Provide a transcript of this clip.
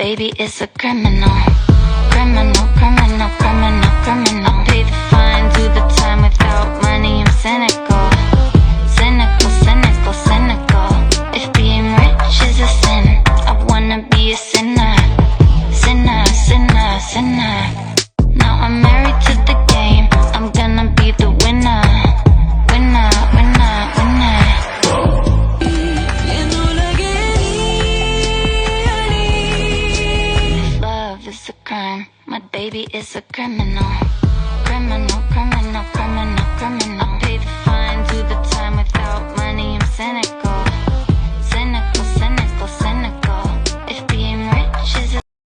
baby is a criminal. Criminal, criminal, criminal, criminal. I pay the fine, do the time without money. I'm cynical, cynical, cynical, cynical. If being rich is a sin, I wanna be a sinner, sinner, sinner, sinner. Now I'm married to the game, I'm gonna be the winner, winner, winner, winner. If love is a crime, my baby is a criminal. Criminal, criminal, criminal, criminal.